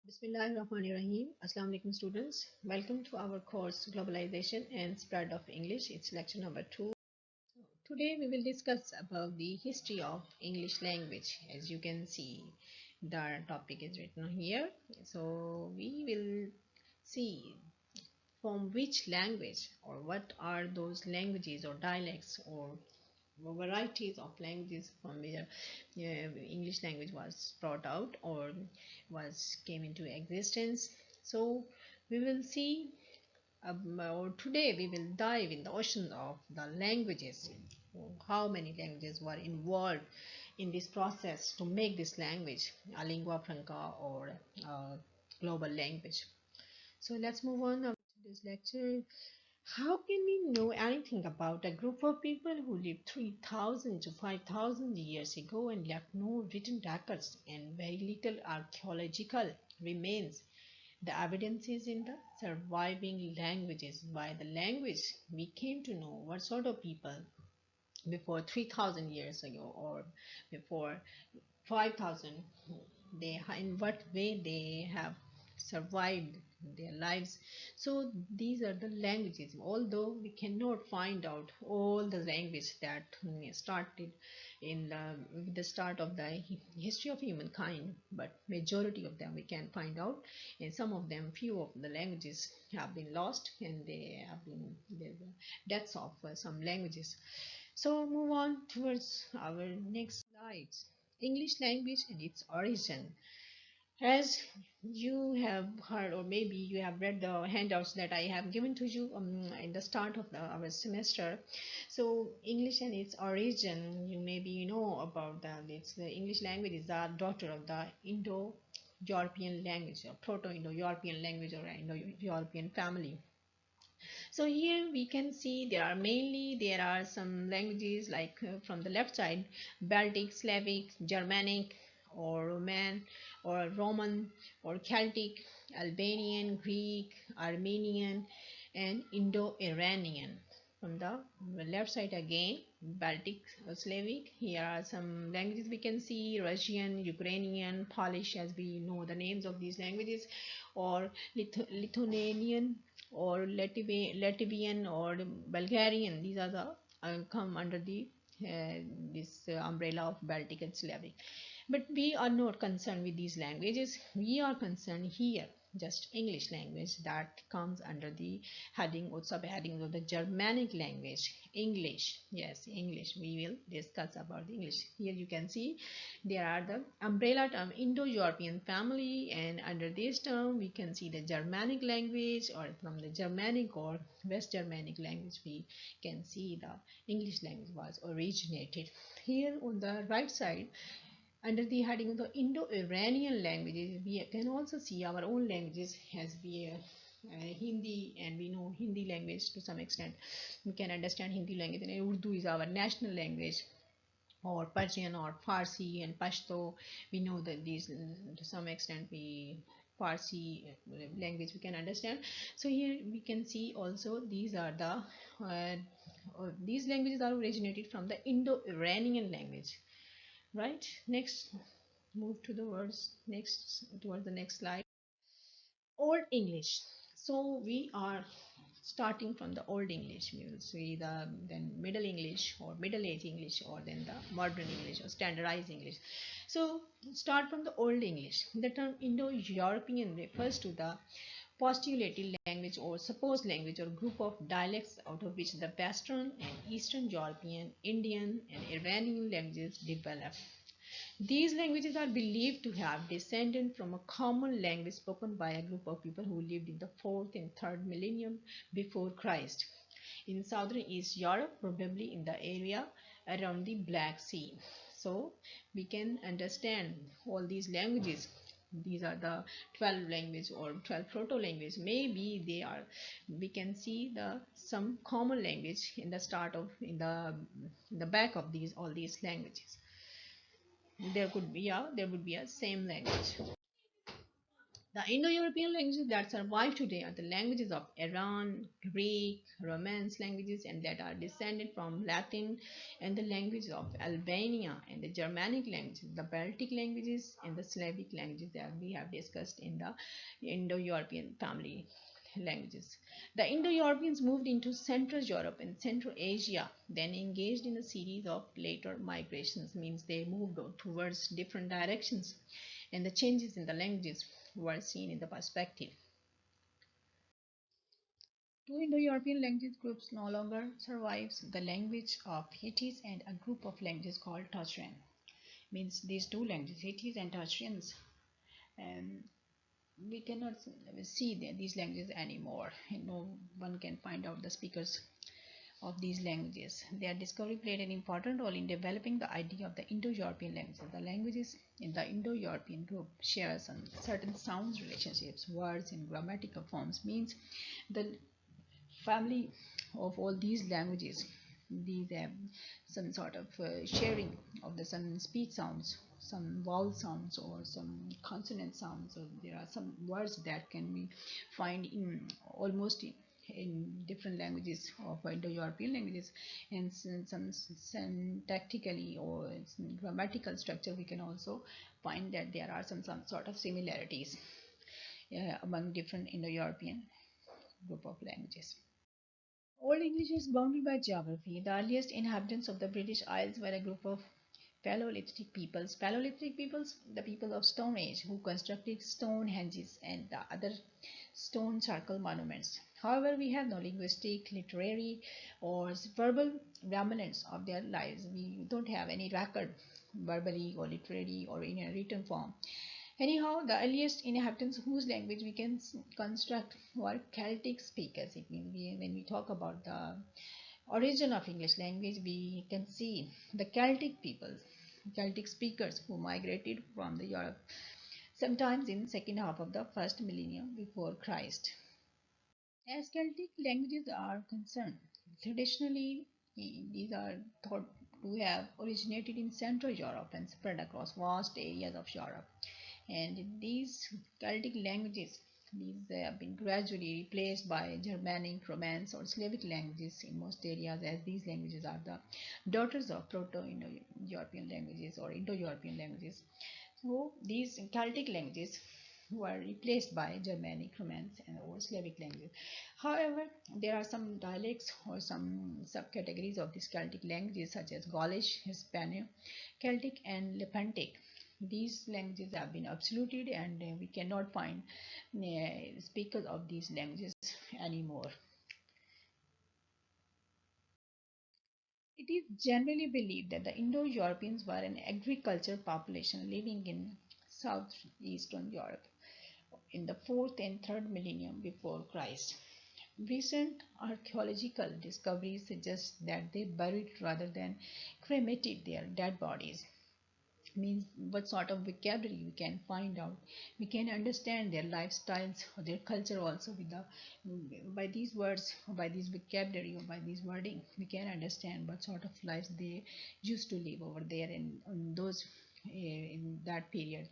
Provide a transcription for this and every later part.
Bismillahirrahmanirrahim. Assalamu alaikum students. Welcome to our course Globalization and Spread of English. It's lecture number 2. Today we will discuss about the history of English language. As you can see, the topic is written here. So we will see from which language or what are those languages or dialects or varieties of languages from where English language was brought out or was came into existence. So we will see, or today we will dive in the ocean of the languages. How many languages were involved in this process to make this language a lingua franca or a global language. So let's move on to this lecture. How can we know anything about a group of people who lived 3,000 to 5,000 years ago and left no written records and very little archaeological remains? The evidence is in the surviving languages. By the language, we came to know what sort of people before 3,000 years ago or before 5,000, they in what way they have survived their lives. So these are the languages, although we cannot find out all the language that started in with the start of the history of humankind, but majority of them we can find out, and some of them, few of the languages have been lost, and they have been the deaths of some languages. So move on towards our next slides. English language and its origin. As you have heard, or maybe you have read the handouts that I have given to you in the start of our semester. So English and its origin, you maybe know about that. It's the English language is the daughter of the Indo-European language or Proto-Indo-European language or Indo-European family. So here we can see there are some languages like from the left side, Baltic, Slavic, Germanic, or Roman or Celtic, Albanian, Greek, Armenian, and Indo-Iranian. From the left side again, Baltic, Slavic. Here are some languages we can see: Russian, Ukrainian, Polish, as we know the names of these languages, or Lithuanian, or Latvian, or Bulgarian. These are the come under the this umbrella of Baltic and Slavic. But we are not concerned with these languages. We are concerned here just English language, that comes under the heading or subheading of the Germanic language. English, yes, English. We will discuss about the English. Here you can see there are the umbrella term Indo-European family, and under this term we can see the Germanic language, or from the Germanic or West Germanic language we can see the English language was originated. Here on the right side, under the heading of the Indo-Iranian languages, we can also see our own languages as we Hindi, and we know Hindi language to some extent. We can understand Hindi language, and Urdu is our national language, or Persian or Farsi and Pashto. We know that these to some extent we Farsi language we can understand. So here we can see also these are the these languages are originated from the Indo-Iranian language. Right, next, move to the words next towards the next slide. Old English. So we are starting from the Old English. We will see the then Middle English or Middle Age English, or then the Modern English or Standardized English. So start from the Old English. The term Indo-European refers to the postulated language or supposed language or group of dialects out of which the Western and Eastern European, Indian, and Iranian languages developed. These languages are believed to have descended from a common language spoken by a group of people who lived in the 4th and 3rd millennium before Christ in southern East Europe, probably in the area around the Black Sea. So we can understand all these languages. These are the 12 language or 12 proto language. Maybe they are, we can see the some common language in the start of in the back of these all these languages. There would be a same language. The Indo-European languages that survive today are the languages of Iran, Greek, Romance languages, and that are descended from Latin, and the languages of Albania, and the Germanic languages, the Baltic languages, and the Slavic languages that we have discussed in the Indo-European family languages. The Indo-Europeans moved into Central Europe and Central Asia, then engaged in a series of later migrations, means they moved towards different directions, and the changes in the languages were seen in the perspective. Two Indo-European language groups no longer survives, the language of Hittites and a group of languages called Tocharian. Means these two languages, Hittites and Tocharians, and we cannot see these languages anymore. No one can find out the speakers of these languages. Their discovery played an important role in developing the idea of the Indo-European languages. The languages in the Indo-European group share some certain sounds relationships, words, and grammatical forms. Means the family of all these languages, these have some sort of sharing of the some speech sounds, some vowel sounds, or some consonant sounds. So there are some words that can be find in almost in different languages of Indo-European languages, and some syntactically or grammatical structure we can also find that there are some sort of similarities among different Indo-European group of languages. Old English is bounded by geography. The earliest inhabitants of the British Isles were a group of Paleolithic peoples. Paleolithic peoples, the people of Stone Age, who constructed stone henges and the other stone circle monuments. However, we have no linguistic, literary, or verbal remnants of their lives. We don't have any record, verbally or literary or in a written form. Anyhow, the earliest inhabitants whose language we can construct were Celtic speakers. It means when we talk about the origin of English language, we can see the Celtic peoples, Celtic speakers who migrated from the Europe sometimes in second half of the first millennium before Christ. As Celtic languages are concerned, traditionally these are thought to have originated in Central Europe and spread across vast areas of Europe. And these Celtic languages, these have been gradually replaced by Germanic, Romance, or Slavic languages in most areas, as these languages are the daughters of Proto-Indo-European languages or Indo-European languages. So these Celtic languages were replaced by Germanic, Romance, and or Slavic languages. However, there are some dialects or some subcategories of these Celtic languages such as Gaulish, Hispano-Celtic, and Lepantic. These languages have been absoluted, and we cannot find speakers of these languages anymore. It is generally believed that the Indo-Europeans were an agricultural population living in southeastern Europe in the 4th and 3rd millennium before Christ. Recent archaeological discoveries suggest that they buried rather than cremated their dead bodies. Means what sort of vocabulary we can find out, we can understand their lifestyles or their culture also with the by these words or by these vocabulary or by these wording we can understand what sort of lives they used to live over there in those in that period.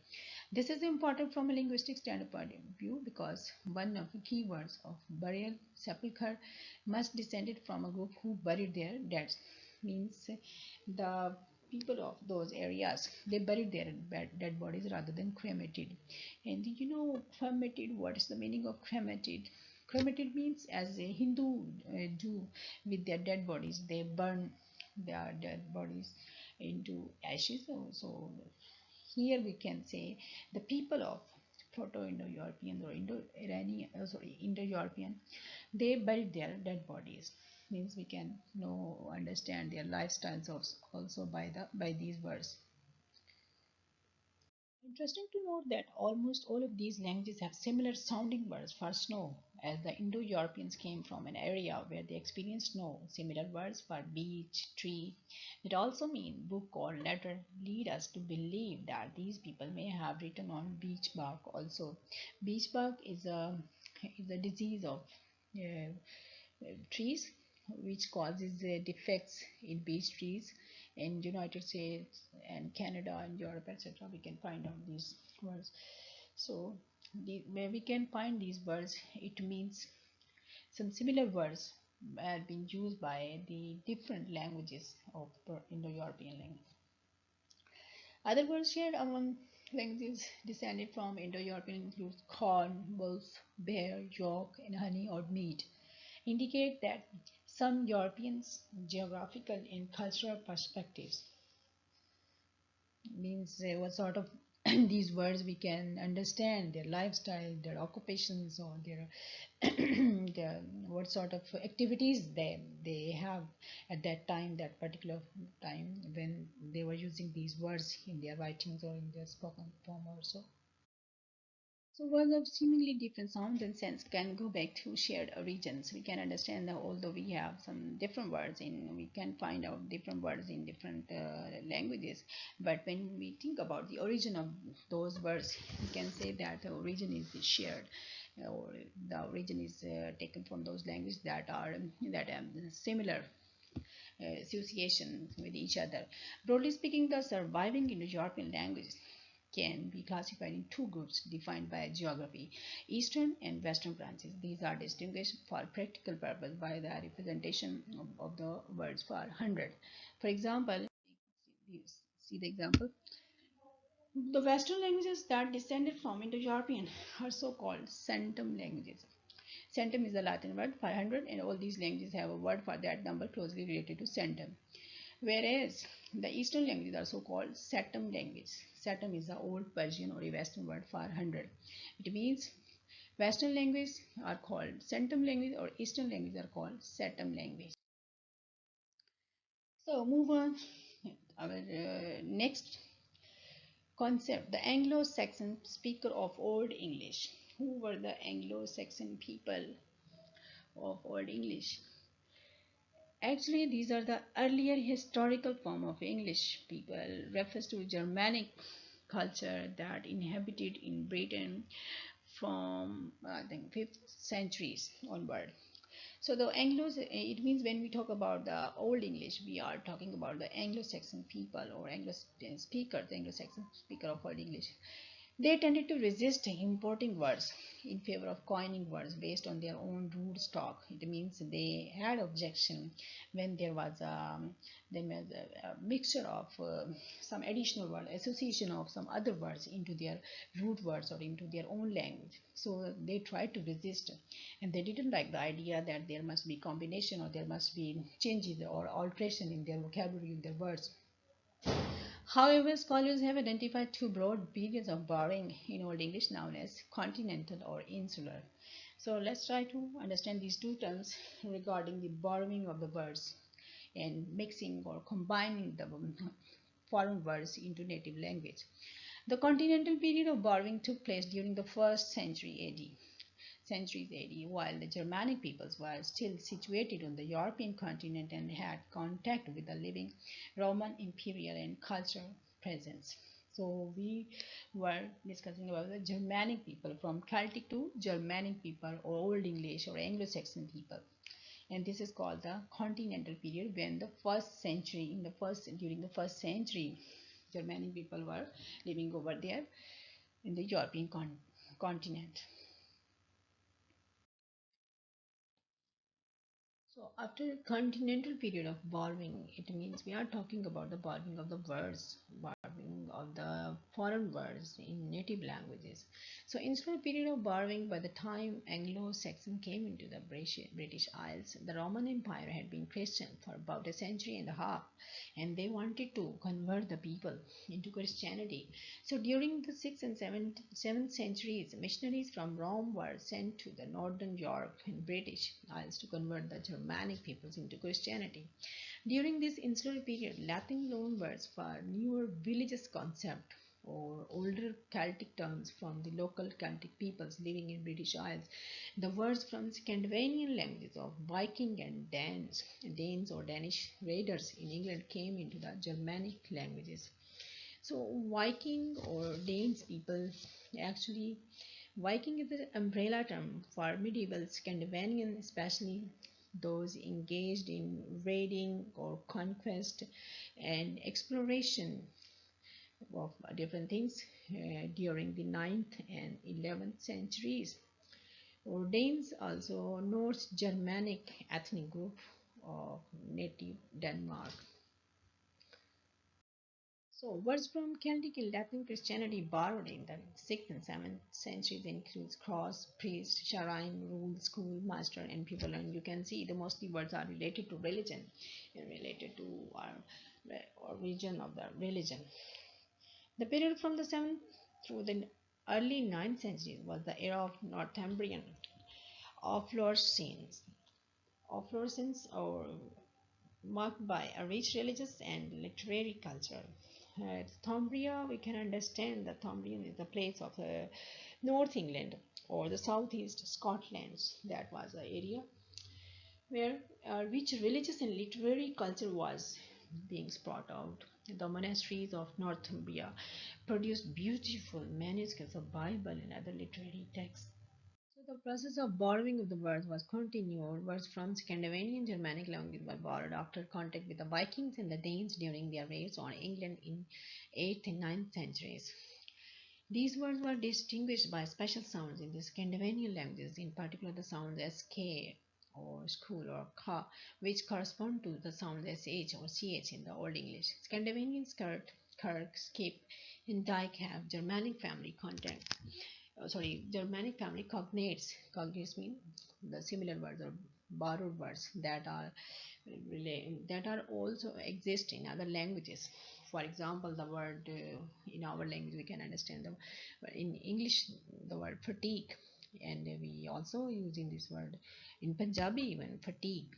This is important from a linguistic standpoint of view because one of the key words of burial, sepulchre, must descended from a group who buried their dead. Means the people of those areas, they buried their dead bodies rather than cremated. And cremated, what is the meaning of cremated? Cremated means as a Hindu do with their dead bodies, they burn their dead bodies into ashes. So here we can say the people of Proto-Indo-European or Indo-Iranian, sorry, Indo-European, they buried their dead bodies. Means we can know, understand their lifestyles also by these words. Interesting to note that almost all of these languages have similar sounding words for snow, as the Indo-Europeans came from an area where they experienced snow. Similar words for beach, tree, that also mean book or letter, lead us to believe that these people may have written on beech bark also. Beech bark is a disease of uh, trees which causes defects in beech trees in United States and Canada and Europe, etc. We can find out these words. So Where we can find these words, it means some similar words have been used by the different languages of Indo-European language. Other words shared among languages descended from Indo-European include corn, wolf, bear, yolk, and honey or meat, indicate that some Europeans' geographical and cultural perspectives means what sort of these words we can understand their lifestyle, their occupations, or their, their what sort of activities they have at that time, that particular time when they were using these words in their writings or in their spoken form also. So words of seemingly different sounds and sense can go back to shared origins. We can understand that although we have some different words we can find out different words in different languages. But when we think about the origin of those words, we can say that the origin is shared, or the origin is taken from those languages that are similar association with each other. Broadly speaking, the surviving Indo-European languages can be classified in two groups defined by geography, eastern and western branches. These are distinguished for practical purpose by the representation of the words for 100. For example, see the example. The western languages that descended from Indo-European are so-called centum languages. Centum is the Latin word for 100, and all these languages have a word for that number closely related to centum. Whereas the Eastern languages are so-called Satem language. Satem is the old Persian or a Western word for 100. It means Western languages are called Centum language or Eastern languages are called Satem language. So move on. Our next concept, the Anglo-Saxon speaker of Old English. Who were the Anglo-Saxon people of Old English? Actually, these are the earlier historical form of English. People refers to Germanic culture that inhabited in Britain from I think 5th centuries onward. So the Anglos, it means when we talk about the Old English, we are talking about the Anglo-Saxon people or Anglo speakers, Anglo-Saxon speaker of Old English. They tended to resist importing words in favor of coining words based on their own root stock. It means they had objection when there was a mixture of some additional word, association of some other words into their root words or into their own language. So they tried to resist, and they didn't like the idea that there must be combination or there must be changes or alteration in their vocabulary, in their words. However, scholars have identified two broad periods of borrowing in Old English known as continental or insular. So let's try to understand these two terms regarding the borrowing of the words and mixing or combining the foreign words into native language. The continental period of borrowing took place during the first centuries AD, while the Germanic peoples were still situated on the European continent and had contact with the living Roman imperial and cultural presence. So we were discussing about the Germanic people, from Celtic to Germanic people or Old English or Anglo-Saxon people. And this is called the continental period, when the first century, during the first century, Germanic people were living over there in the European continent. So after a continental period of borrowing, it means we are talking about the borrowing of the words, borrowing of the foreign words in native languages. So instead of period of borrowing, by the time Anglo-Saxon came into the British Isles, the Roman Empire had been Christian for about a century and a half, and they wanted to convert the people into Christianity. So during the 6th and 7th centuries, missionaries from Rome were sent to the northern Europe and British Isles to convert the Germanic peoples into Christianity. During this insular period, Latin loanwords for newer villages concept or older Celtic terms from the local Celtic peoples living in British Isles. The words from Scandinavian languages of Viking and Danes or Danish raiders in England came into the Germanic languages. So Viking or Danes people, actually Viking is the umbrella term for medieval Scandinavian, especially those engaged in raiding or conquest and exploration of different things during the 9th and 11th centuries. Or Danes, also North Germanic ethnic group of native Denmark. So words from Celtic and Latin Christianity borrowed in the 6th and 7th centuries includes cross, priest, shrine, rule, school, master, and pupil. And you can see the mostly words are related to religion and related to our origin of the religion. The period from the 7th through the early 9th centuries was the era of Northumbrian affluence, or marked by a rich religious and literary culture. Northumbria, we can understand that Northumbrian is the place of North England or the southeast Scotland. That was the area where rich religious and literary culture was being brought out. The monasteries of Northumbria produced beautiful manuscripts of Bible and other literary texts. So the process of borrowing of the words was continued. Words from Scandinavian Germanic languages were borrowed after contact with the Vikings and the Danes during their raids on England in 8th and 9th centuries. These words were distinguished by special sounds in the Scandinavian languages, in particular the sounds sk or school or ka, which correspond to the sounds sh or ch in the Old English. Scandinavian skirt, kirk, skip, and dyke have Germanic family content. Germanic family cognates. Cognates mean the similar words or borrowed words that are also exist in other languages. For example, the word in our language we can understand them. In English, the word fatigue, and we also using this word in Punjabi even fatigue.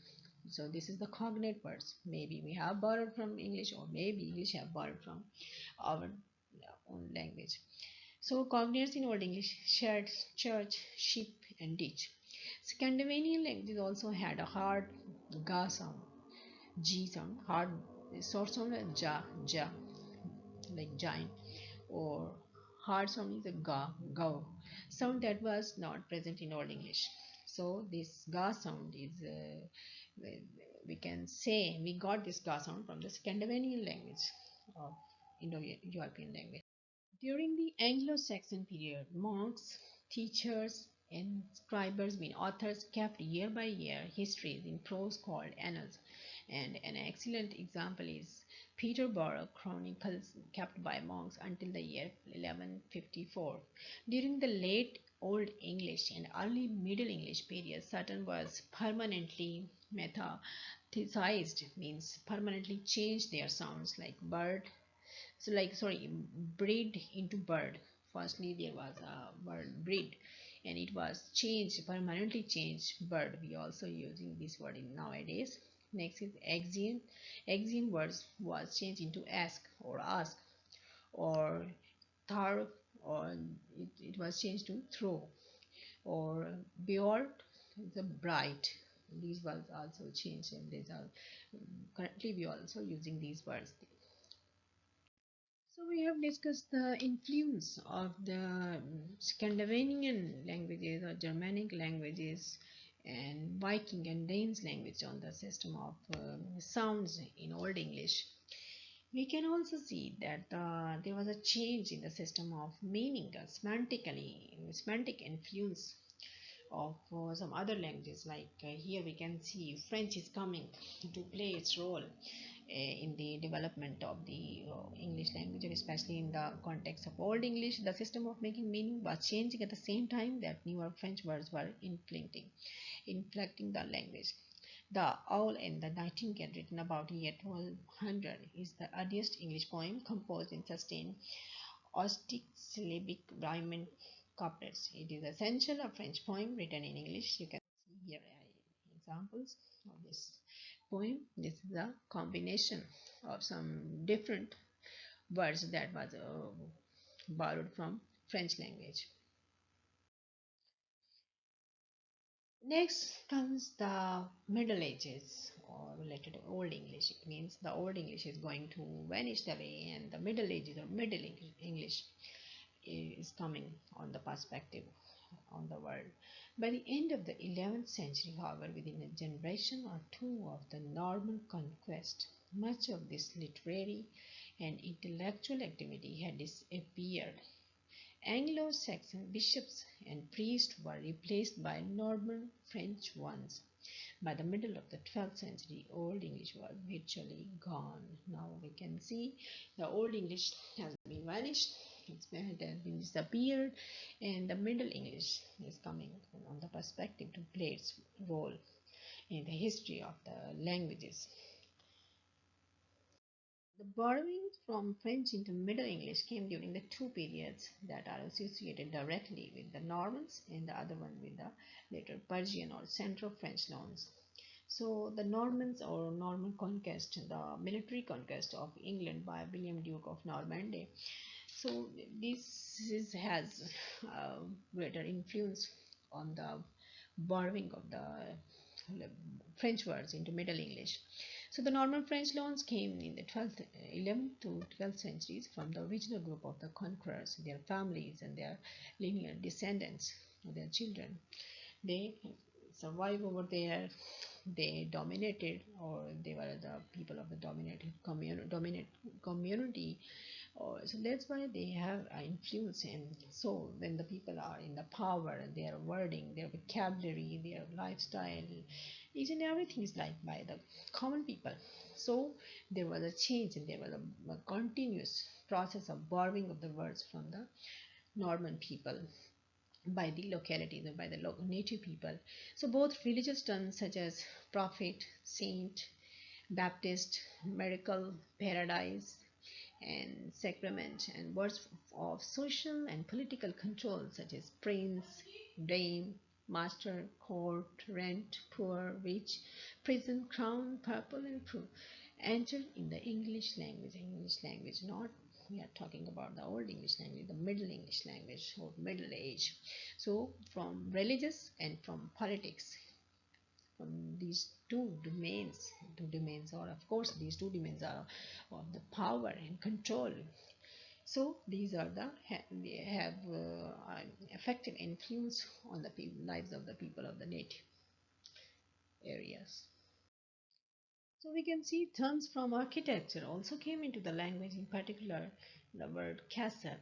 So this is the cognate words. Maybe we have borrowed from English, or maybe English have borrowed from our own language. So cognates in Old English: shed, church, ship, and ditch. Scandinavian languages also had a hard ga sound, g sound, hard short sound ja, ja, like giant, or hard sound is a ga, go, sound that was not present in Old English. So this ga sound is, we can say we got this ga sound from the Scandinavian language of Indo-European language. During the Anglo-Saxon period, monks, teachers, and scribes, mean authors, kept year by year histories in prose called annals, and an excellent example is Peterborough Chronicles kept by monks until the year 1154. During the late Old English and early Middle English period, certain words permanently metaphysized, means permanently changed their sounds, like bird, so like sorry breed into bird. Firstly there was a word breed, and it was changed, permanently changed bird. We also using this word in nowadays. Next is axiom. Axiom words was changed into ask, or thar, or it was changed to throw, or beard, the bright. These words also changed, and these are currently we also using these words. So we have discussed the influence of the Scandinavian languages or Germanic languages and Viking and Danes language on the system of sounds in Old English. We can also see that there was a change in the system of meaning, semantic influence of some other languages. Like here we can see French is coming to play its role in the development of the English language, and especially in the context of Old English. The system of making meaning was changing at the same time that newer French words were inflecting the language. The Owl and the Nightingale, written about year 1200, is the earliest English poem composed in sustained Austic syllabic rhyming couplets. It is essential a French poem written in English. You can see here examples of this poem. This is a combination of some different words that was borrowed from French language. Next comes the Middle Ages, or related to Old English. It means the Old English is going to vanish away, and the Middle Ages or Middle English is coming on the perspective on the world. By the end of the 11th century, however, within a generation or two of the Norman conquest, much of this literary and intellectual activity had disappeared. Anglo-Saxon bishops and priests were replaced by Norman French ones. By the middle of the 12th century, Old English was virtually gone. Now we can see the Old English has been vanished, it has been disappeared, and the Middle English is coming on the perspective to play its role in the history of the languages. The borrowing from French into Middle English came during the two periods that are associated directly with the Normans and the other one with the later Persian or Centro-French loans. So the Normans or Norman conquest, the military conquest of England by William Duke of Normandy. So has greater influence on the borrowing of the French words into Middle English. So the Norman French loans came in the 11th to 12th centuries from the original group of the conquerors, their families and their lineal descendants, their children. They survived over there. They dominated, or they were the people of the dominant community, or so that's why they have influence. And so when the people are in the power, their wording, their vocabulary, their lifestyle, each and everything is liked by the common people. So there was a change, and there was a continuous process of borrowing of the words from the Norman people by the localities or by the native people. So both religious terms such as prophet, saint, Baptist, miracle, paradise, and sacrament, and words of social and political control such as prince, dame, master, court, rent, poor, rich, prison, crown, purple, and proof entered in the English language, not we are talking about the Old English language, the Middle English language or Middle Age. So from religious and from politics, from these two domains are, of course, these two domains are of the power and control. So these are they have effective influence on the lives of the people of the native areas. So we can see terms from architecture also came into the language, in particular the word castle.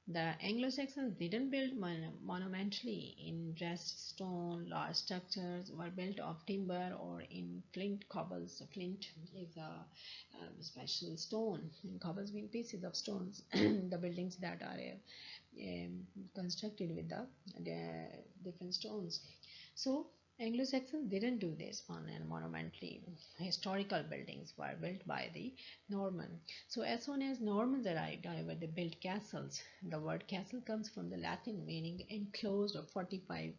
The Anglo-Saxons didn't build monumentally in dressed stone. Large structures were built of timber or in flint cobbles. Flint is a special stone. Cobbles mean pieces of stones. The buildings that are constructed with the different stones. So Anglo-Saxons didn't do this monumentally. Historical buildings were built by the Norman. So as soon as Normans arrived, however, they built castles. The word castle comes from the Latin meaning enclosed or fortified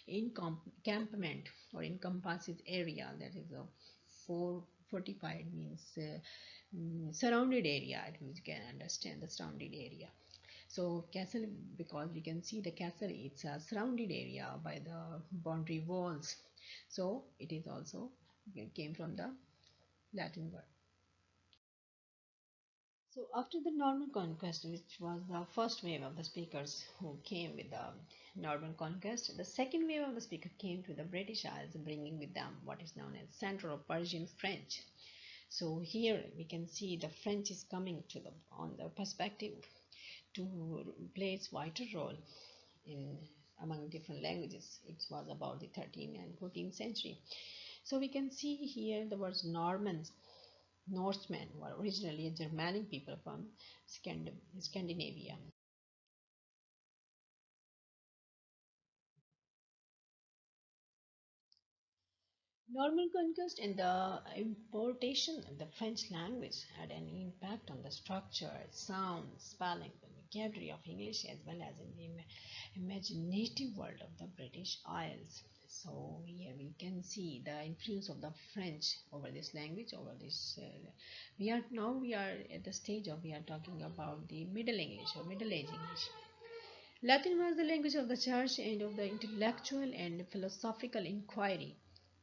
encampment or encompasses area. That is a fortified means surrounded area. We can understand the surrounded area. So castle, because we can see the castle, it's a surrounded area by the boundary walls. So it is also, it came from the Latin word. So after the Norman conquest, which was the first wave of the speakers who came with the Norman conquest, the second wave of the speaker came to the British Isles, bringing with them what is known as Centro-Persian French. So here we can see the French is coming to the on the perspective to play its vital role in among different languages. It was about the 13th and 14th century. So we can see here the words Normans, Northmen were originally a Germanic people from Scandinavia. Norman conquest and the importation of the French language had an impact on the structure, sound, spelling, and vocabulary of English as well as in the imaginative world of the British Isles. So here we can see the influence of the French over this language, over this. We are at the stage of we are talking about the Middle English or Middle Age English. Latin was the language of the church and of the intellectual and philosophical inquiry.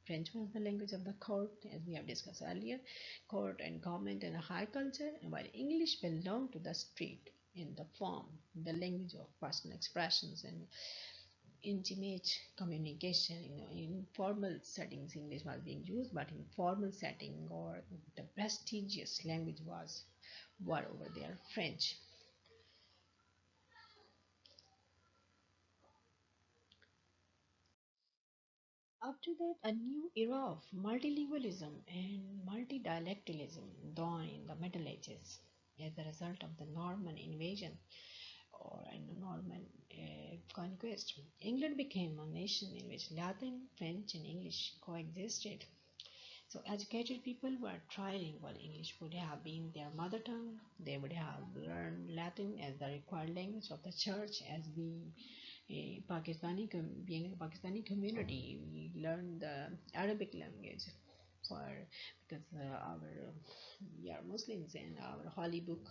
French was the language of the court, as we have discussed earlier, court and government and high culture, and while English belonged to the street in the form, the language of personal expressions and intimate communication. In formal settings, English was being used, but in formal setting or the prestigious language were over there French. After that, a new era of multilingualism and multidialectalism dawned in the Middle Ages as a result of the Norman invasion or Norman conquest. England became a nation in which Latin, French, and English coexisted. So, educated people were trilingual. English would have been their mother tongue. They would have learned Latin as the required language of the church. As being a Pakistani community, we learned the Arabic language for because we are Muslims and our holy book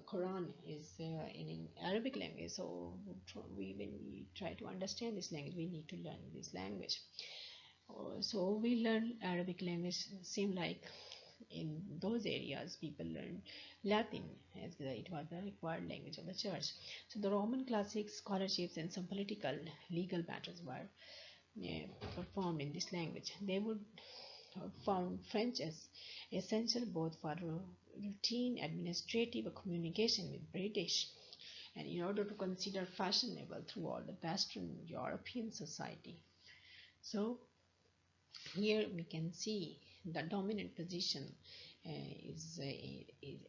Quran is in Arabic language. So when we try to understand this language, we need to learn this language. So we learn Arabic language. Seem like in those areas people learned Latin as it was the required language of the church. So the Roman classics, scholarships, and some political legal matters were performed in this language. They would found French as essential both for routine administrative communication with British and in order to consider fashionable throughout the Western European society. So here we can see the dominant position is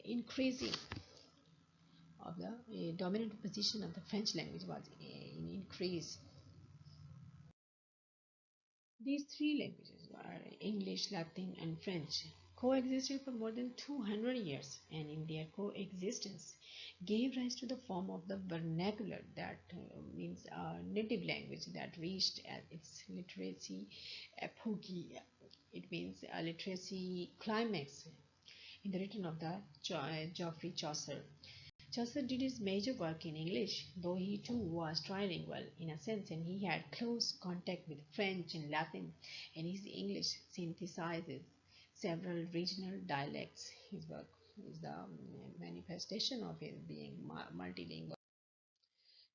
increasing of the dominant position of the French language was in increase. These three languages were English, Latin, and French coexisted for more than 200 years, and in their coexistence gave rise to the form of the vernacular, that means a native language that reached at its literacy apogee. It means a literacy climax in the written of the Geoffrey Chaucer. Chaucer did his major work in English, though he too was trilingual in a sense, and he had close contact with French and Latin, and his English synthesizes several regional dialects. His work is the manifestation of his being multilingual.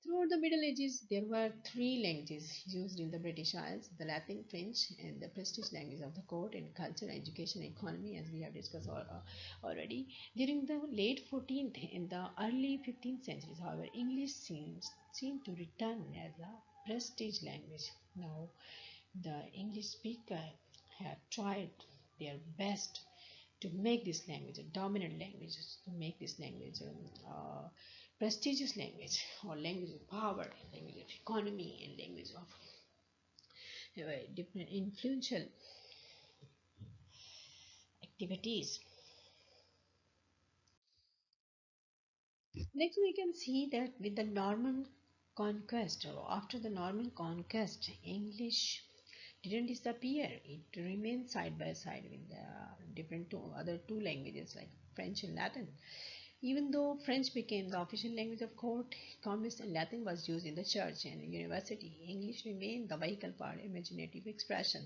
Throughout the Middle Ages, there were three languages used in the British Isles: the Latin, French, and the prestige language of the court and culture, education, economy, as we have discussed already. During the late 14th and the early 15th centuries, however, English seemed to return as a prestige language. Now, the English speaker have tried their best to make this language a dominant language, to make this language prestigious language or language of power, language of economy, and language of different influential activities. Next, we can see that with the Norman conquest, or after the Norman conquest, English didn't disappear. It remained side by side with the other two languages like French and Latin. Even though French became the official language of court, commerce, and Latin was used in the church and university, English remained the vehicle for imaginative expression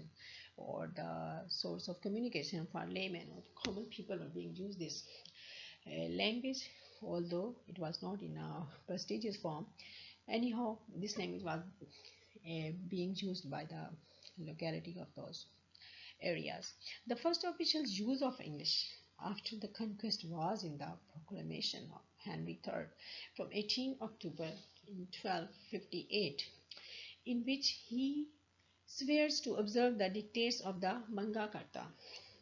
or the source of communication for laymen or common people were being used this language, although it was not in a prestigious form. Anyhow, this language was being used by the locality of those areas. The first official use of English after the conquest was in the proclamation of Henry III from 18 October in 1258, in which he swears to observe the dictates of the Magna Carta.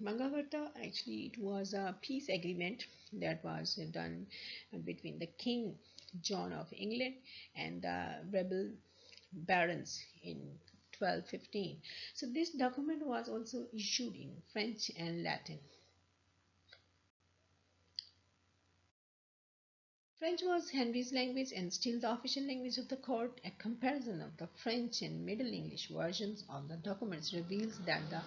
Magna Carta, actually, it was a peace agreement that was done between the King John of England and the rebel barons in 1215. So this document was also issued in French and Latin. French was Henry's language and still the official language of the court. A comparison of the French and Middle English versions of the documents reveals that the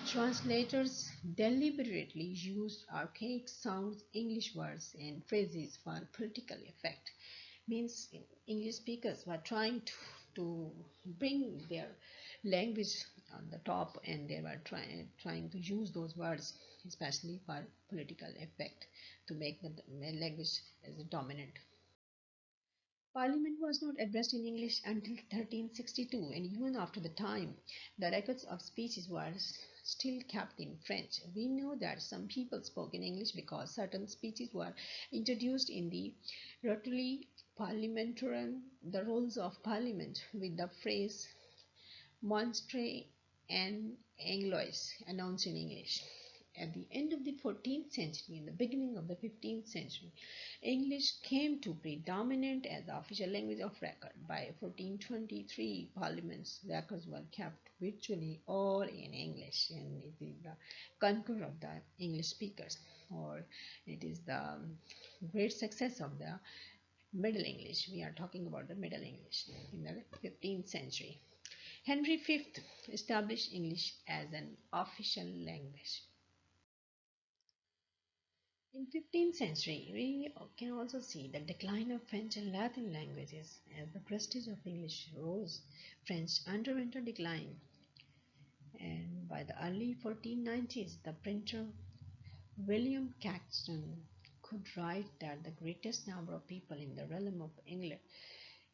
translators deliberately used archaic sounds, English words, and phrases for political effect. Means English speakers were trying to bring their language on the top, and they were trying to use those words especially for political effect to make the language as dominant. Parliament was not addressed in English until 1362, and even after the time, the records of speeches were still kept in French. We know that some people spoke in English because certain speeches were introduced in the rotary parliamentarian, the rules of parliament, with the phrase Monstre and Anglois announced in English. At the end of the 14th century and the beginning of the 15th century, English came to predominate as the official language of record. By 1423, Parliament's records were kept virtually all in English, and it is the conquer of the English speakers, or it is the great success of the Middle English. We are talking about the Middle English in the 15th century. Henry V established English as an official language. In 15th century, we can also see the decline of French and Latin languages as the prestige of English rose. French underwent a decline, and by the early 1490s, the printer William Caxton could write that the greatest number of people in the realm of England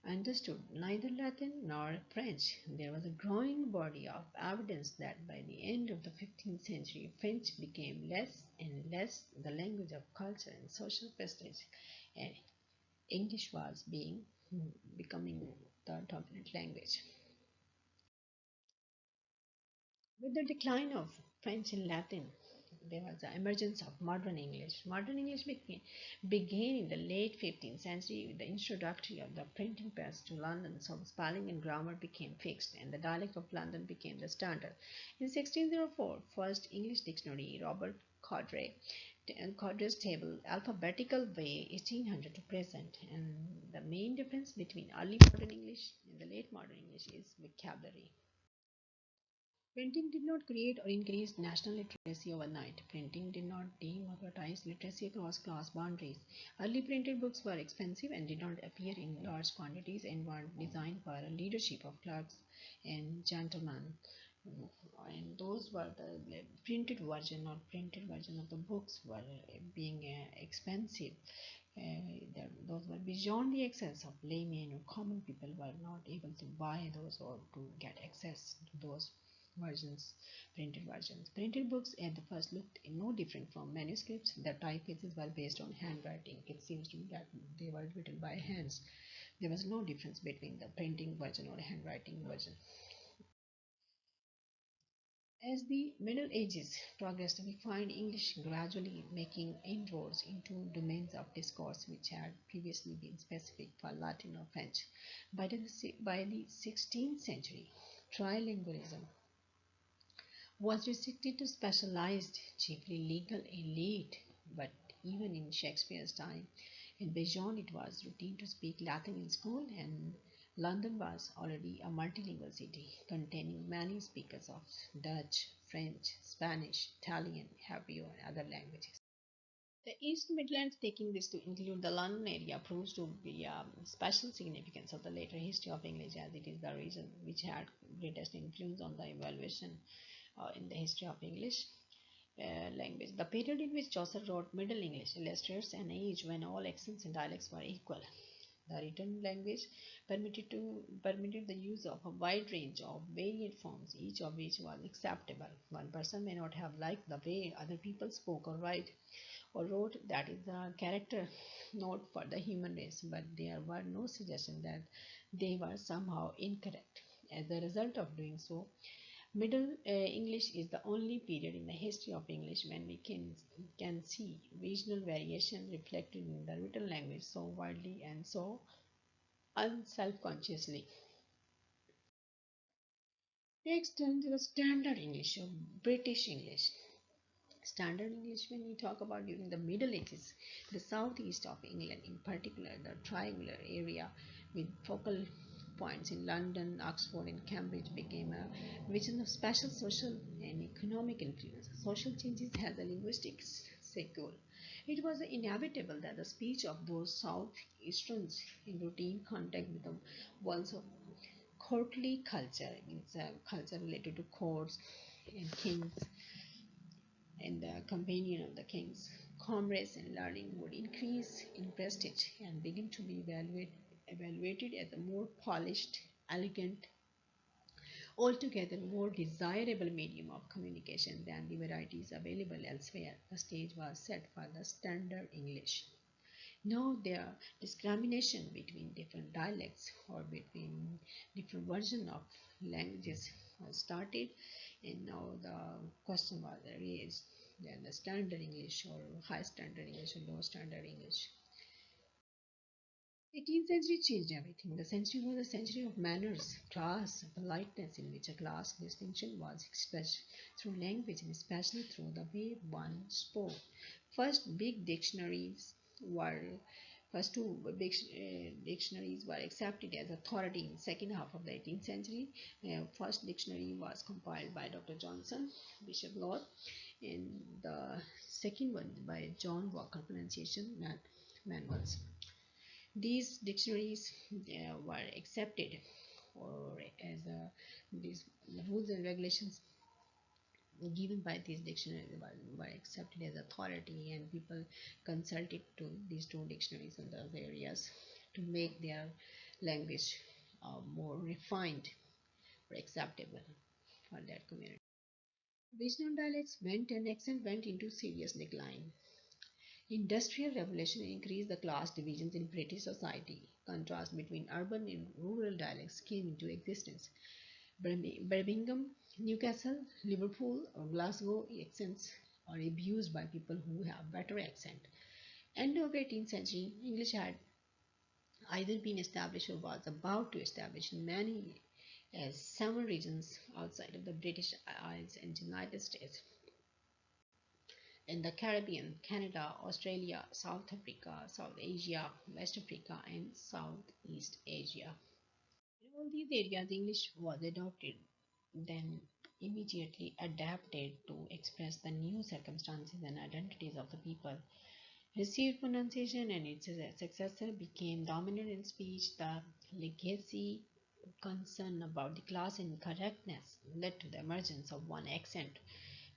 understood neither Latin nor French. There was a growing body of evidence that by the end of the 15th century, French became less and less the language of culture and social prestige, and English was becoming the dominant language. With the decline of French and Latin, there was the emergence of modern English. Modern English began in the late 15th century with the introduction of the printing press to London, so spelling and grammar became fixed, and the dialect of London became the standard. In 1604, first English dictionary, Robert Cordray, and Corday's table, alphabetical way, 1800 to present, and the main difference between early modern English and the late modern English is vocabulary. Printing did not create or increase national literacy overnight. Printing did not democratize literacy across class boundaries. Early printed books were expensive and did not appear in large quantities and were designed for a leadership of clerks and gentlemen. And those were the printed version of the books were being expensive. Those were beyond the access of laymen or common people were not able to buy those or to get access to those versions, printed versions. Printed books at the first looked no different from manuscripts. The typefaces were based on handwriting. It seems to me that they were written by hands. There was no difference between the printing version or handwriting version. As the Middle Ages progressed, we find English gradually making inroads into domains of discourse which had previously been specific for Latin or French. By the 16th century, trilingualism was restricted to specialized, chiefly legal elite, but even in Shakespeare's time and beyond, it was routine to speak Latin in school, and London was already a multilingual city containing many speakers of Dutch, French, Spanish, Italian, Hebrew, and other languages. The East Midlands, taking this to include the London area, proves to be a special significance of the later history of English, as it is the region which had greatest influence on the evaluation in the history of English language. The period in which Chaucer wrote Middle English illustrates an age when all accents and dialects were equal. The written language permitted the use of a wide range of variant forms, each of which was acceptable. One person may not have liked the way other people spoke or wrote. That is a character note for the human race, but there were no suggestion that they were somehow incorrect. As a result of doing so, Middle English is the only period in the history of English when we can see regional variation reflected in the written language so widely and so unself-consciously. Next, turn to the Standard English or British English. Standard English, when we talk about during the Middle Ages, the southeast of England, in particular the triangular area with focal points in London, Oxford, and Cambridge, became a region of special social and economic influence. Social changes had a linguistic sequel. It was inevitable that the speech of those southeasterns in routine contact with the ones of courtly culture, means culture related to courts and kings and the companion of the kings, commerce and learning would increase in prestige and begin to be evaluated as a more polished, elegant, altogether more desirable medium of communication than the varieties available elsewhere. The stage was set for the standard English. Now there discrimination between different dialects or between different versions of languages was started, and now the question was raised, then the standard English or high standard English or low standard English. 18th century changed everything. The century was a century of manners, class, politeness, in which a class distinction was expressed through language and especially through the way one spoke. First, big dictionaries were First two big dictionaries were accepted as authority in second half of the 18th century. First dictionary was compiled by Dr. Johnson, Bishop Lord, and the second one by John Walker Pronunciation Manuals. These dictionaries were accepted or as these rules and regulations given by these dictionaries were accepted as authority, and people consulted to these two dictionaries in those areas to make their language more refined or acceptable for that community. Regional dialects went and accent went into serious decline. Industrial revolution increased the class divisions in British society. Contrast between urban and rural dialects came into existence. Birmingham, Newcastle, Liverpool, or Glasgow accents are abused by people who have better accent. End of 18th century, English had either been established or was about to establish in many as seven regions outside of the British Isles and United States. In the Caribbean, Canada, Australia, South Africa, South Asia, West Africa, and Southeast Asia. In all these areas, English was adopted, then immediately adapted to express the new circumstances and identities of the people. Received pronunciation and its successor became dominant in speech. The legacy concern about the class and correctness led to the emergence of one accent.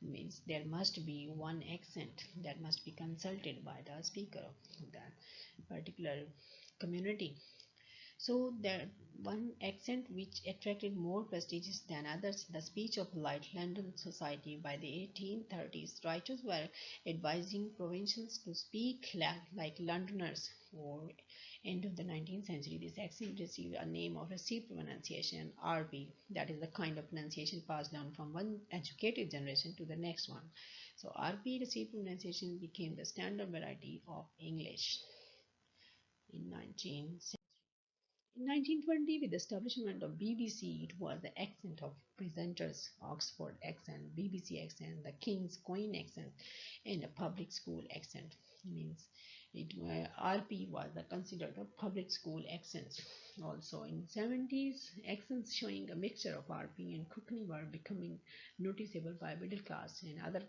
Means there must be one accent that must be consulted by the speaker of that particular community. So there one accent which attracted more prestigious than others, the speech of polite London society. By the 1830s, writers were advising provincials to speak like Londoners. For end of the 19th century, this accent received a name of received pronunciation, RP, that is the kind of pronunciation passed down from one educated generation to the next one. So RP received pronunciation became the standard variety of English in 19th century. In 1920, with the establishment of BBC, it was the accent of presenters, Oxford accent, BBC accent, the King's Queen accent, and the public school accent. Means it RP was considered a public school accent. Also in 70s, accents showing a mixture of RP and Cockney were becoming noticeable by middle class, and other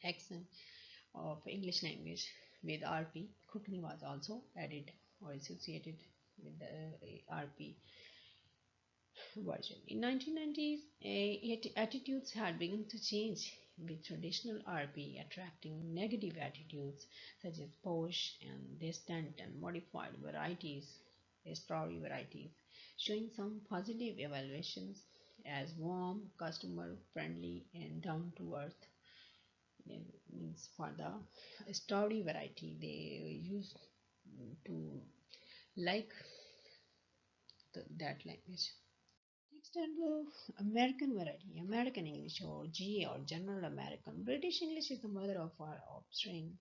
accent of English language with RP. Cockney was also added or associated with the RP version. In 1990s, attitudes had begun to change, with traditional RP attracting negative attitudes such as posh and distant and modified varieties, story varieties, showing some positive evaluations as warm, customer friendly, and down to earth. Means for the story variety, they used to like that language. Next, and American variety, American English or GA or General American. British English is the mother of our offspring.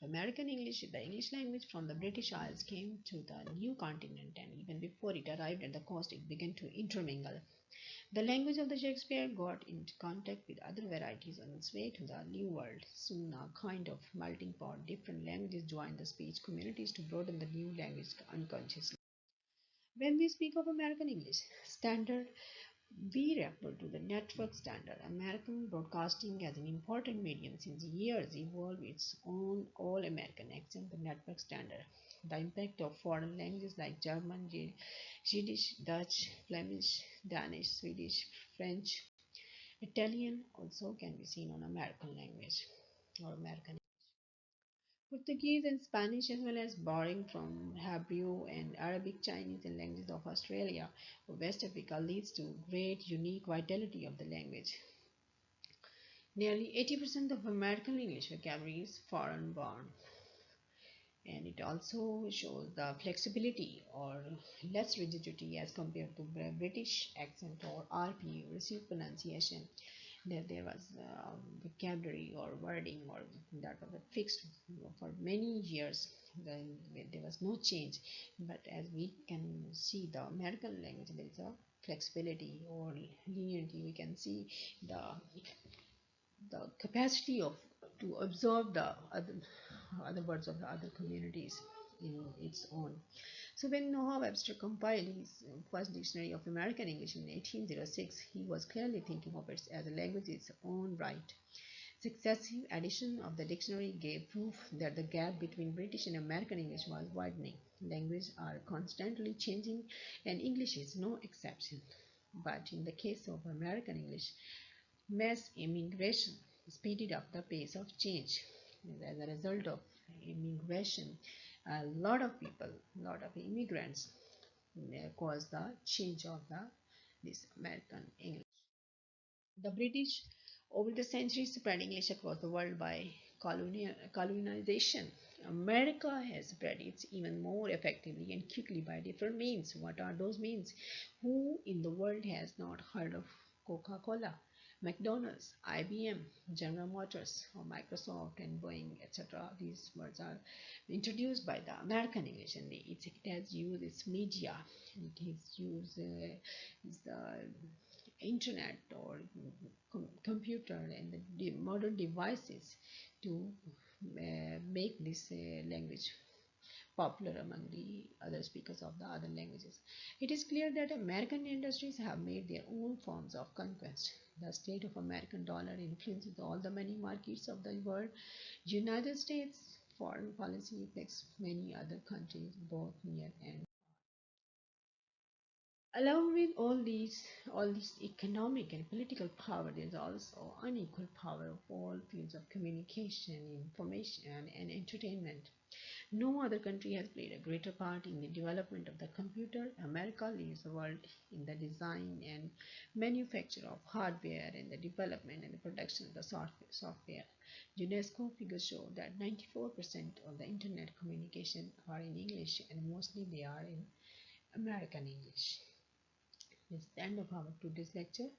American English, the English language from the British Isles, came to the new continent, and even before it arrived at the coast, it began to intermingle. The language of the Shakespeare got into contact with other varieties on its way to the New World. Soon, a kind of melting pot, different languages joined the speech communities to broaden the new language unconsciously. When we speak of American English standard, we refer to the network standard. American broadcasting as an important medium since years evolved its own all-American accent, the network standard. The impact of foreign languages like German, Yiddish, Dutch, Flemish, Danish, Swedish, French, Italian also can be seen on American language or American. Portuguese and Spanish, as well as borrowing from Hebrew and Arabic, Chinese, and languages of Australia or West Africa, leads to great unique vitality of the language. Nearly 80% of American English vocabulary is foreign born, and it also shows the flexibility or less rigidity as compared to British accent or RP, received pronunciation. There was vocabulary or wording or that was fixed for many years. Then there was no change, but as we can see the American language, there is a flexibility or leniency. We can see the capacity of to absorb the other words of the other communities in its own. So when Noah Webster compiled his first dictionary of American English in 1806, he was clearly thinking of it as a language in its own right. Successive addition of the dictionary gave proof that the gap between British and American English was widening. Languages are constantly changing, and English is no exception. But in the case of American English, mass immigration speeded up the pace of change. As a result of immigration, a lot of people, a lot of immigrants caused the change of this American English. The British, over the centuries, spread English across the world by colonization. America has spread it even more effectively and quickly by different means. What are those means? Who in the world has not heard of Coca-Cola, McDonald's, IBM, General Motors, or Microsoft and Boeing, etc.? These words are introduced by the American English, and it has used its media, it has used the internet or computer and the modern devices to make this language popular among the other speakers of the other languages. It is clear that American industries have made their own forms of conquest. The state of American dollar influences all the money markets of the world. United States foreign policy affects many other countries, both near and along with all these economic and political power, there is also unequal power of all fields of communication, information, and entertainment. No other country has played a greater part in the development of the computer. America leads the world in the design and manufacture of hardware and the development and the production of the software. UNESCO figures show that 94% of the internet communication are in English, and mostly they are in American English. This is the end of our today's lecture.